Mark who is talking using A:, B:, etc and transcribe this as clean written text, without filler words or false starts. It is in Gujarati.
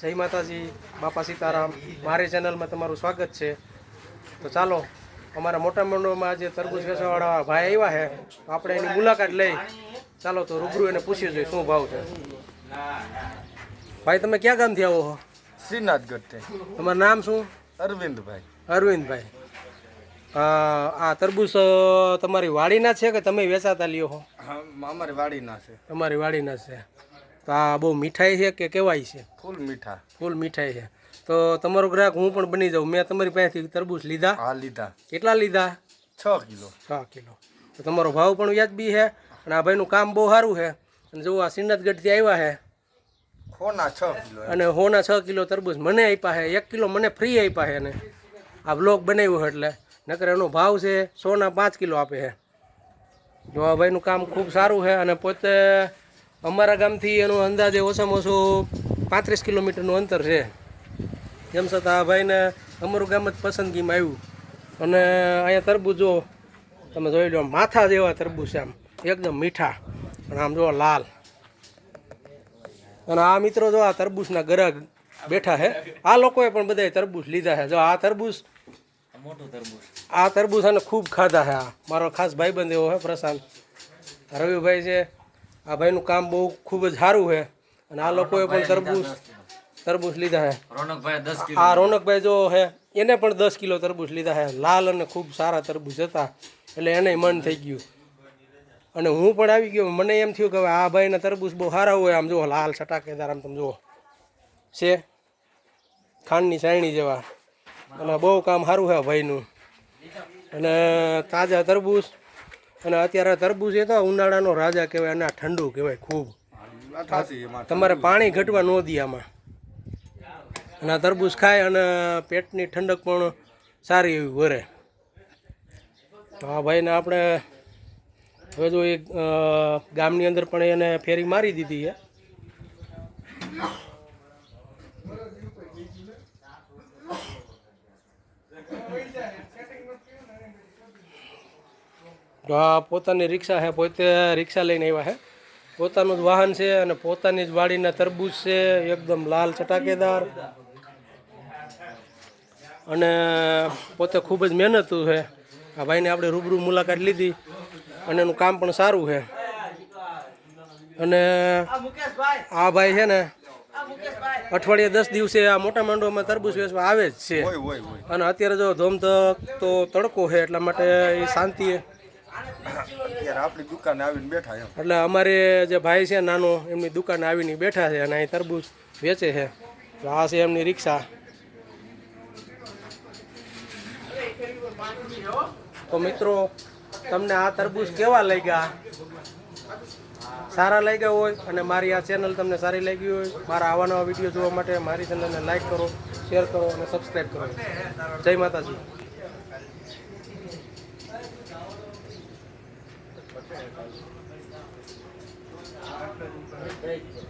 A: જય માતાજી, બાપા સીતારામ. મારી ચેનલમાં તમારું સ્વાગત છે. તો ચાલો, અમારા મોટા મંડળમાં જે તરબૂચ વેચવાવાળા ભાઈ આવ્યા છે, આપણે એની મુલાકાત લઈ. ચાલો તો રૂબરૂ એને પૂછી જોઈએ શું ભાવ છે. ભાઈ, તમે ક્યાં ગામથી આવો છો?
B: શ્રીનાથગઢથી.
A: તમારું નામ શું?
B: અરવિંદભાઈ.
A: અરવિંદભાઈ. આ તરબૂચ તમારી વાડીના છે કે તમે વેચાતા લ્યો છો?
B: હા, અમારી વાડીના છે.
A: તમારી વાડીના છે. તો આ બહુ મીઠાઈ છે કે કેવાય છે?
B: ફૂલ મીઠા.
A: ફૂલ મીઠાઈ છે. તો તમારો ગ્રાહક હું પણ બની જાઉં. મેં તમારી પાસેથી તરબૂચ લીધા.
B: હા, લીધા.
A: કેટલા લીધા?
B: 6 કિલો.
A: 6 કિલો. તો તમારો ભાવ પણ વ્યાજબી છે અને આ ભાઈનું કામ બહુ સારું છે. અને જો આ શ્રીનાથગઢથી આવ્યા છે
B: હોના 6 કિલો
A: અને હોના 6 કિલો તરબૂચ મને આપ્યા છે. 1 કિલો મને ફ્રી આપ્યા છે. એને આ બ્લોગ બનાવ્યો એટલે નકર એનો ભાવ છે 100ના 5 કિલો આપે છે. જો આ ભાઈનું કામ ખૂબ સારું છે અને પોતે અમારા ગામથી એનું અંદાજે ઓછામાં ઓછું 35 કિલોમીટરનું અંતર છે. જેમ છતાં આ ભાઈને અમારું ગામ જ પસંદગીમાં આવ્યું. અને અહીંયા તરબૂચ જો તમે જોઈ લો, માથા જેવા તરબૂચ આમ એકદમ મીઠા અને આમ જો લાલ. અને આ મિત્રો જો આ તરબૂચના ગ્રાહક બેઠા છે. આ લોકોએ પણ બધાએ તરબૂચ લીધા છે. જો આ તરબૂચ, આ તરબૂચ અને ખૂબ ખાધા છે. આ મારો ખાસ ભાઈબંધ એવો છે પ્રશાંત, રવિભાઈ છે. આ ભાઈનું કામ બહુ ખૂબ જ સારું છે અને આ લોકોએ પણ તરબૂચ લીધા છે. આ રોનકભાઈ જો છે એને પણ 10 કિલો તરબૂચ લીધા છે. લાલ અને ખૂબ સારા તરબૂચ હતા એટલે એને મન થઈ ગયું અને હું પણ આવી ગયો. મને એમ થયું કે હવે આ ભાઈના તરબૂચ બહુ સારા હોય. આમ જુઓ લાલ ચટાકેદાર, આમ તમે જુઓ છે ખાંડની ચાયણી જેવા. અને બહુ કામ સારું છે ભાઈનું. અને તાજા તરબૂચ. અને અત્યારે તરબૂચ એ તો ઉનાળાનો રાજા કહેવાય અને આ ઠંડુ કહેવાય ખૂબ. તમારે પાણી ઘટવા ન દે આમાં. અને આ તરબૂચ ખાય અને પેટની ઠંડક પણ સારી એવી વરે. તો આ ભાઈને આપણે હવે જો એક ગામની અંદર પણ એને ફેરી મારી દીધી છે. તો આ પોતાની રિક્ષા છે, પોતે રિક્ષા લઈને આવ્યા છે. પોતાનું જ વાહન છે અને પોતાની જ વાડીના તરબૂચ છે, એકદમ લાલ ચટાકેદાર. અને પોતે ખૂબ જ મહેનતુ છે. આ ભાઈને આપણે રૂબરૂ મુલાકાત લીધી અને એનું કામ પણ સારું છે. અને આ ભાઈ છે ને અઠવાડિયે 10 દિવસે આ મોટા માંડવામાં તરબૂચ વેચવા આવે જ છે. અને અત્યારે જો ધોમધક તો તડકો છે એટલા માટે એ શાંતિએ
B: આપણી દુકાને આવીને બેઠા એમ.
A: એટલે અમારે જે ભાઈ છે નાનો, એમની દુકાને આવીને બેઠા છે અને અહીં તરબૂચ વેચે છે. તો આ છે એમની રિક્ષા. તો મિત્રો, તમને આ તરબૂચ કેવા લાગ્યા? સારા લાગ્યા હોય અને મારી આ ચેનલ તમને સારી લાગી હોય, મારા આવા નવા વિડીયો જોવા માટે મારી ચેનલને લાઈક કરો, શેર કરો અને સબસ્ક્રાઈબ કરો. જય માતાજી. Thank you.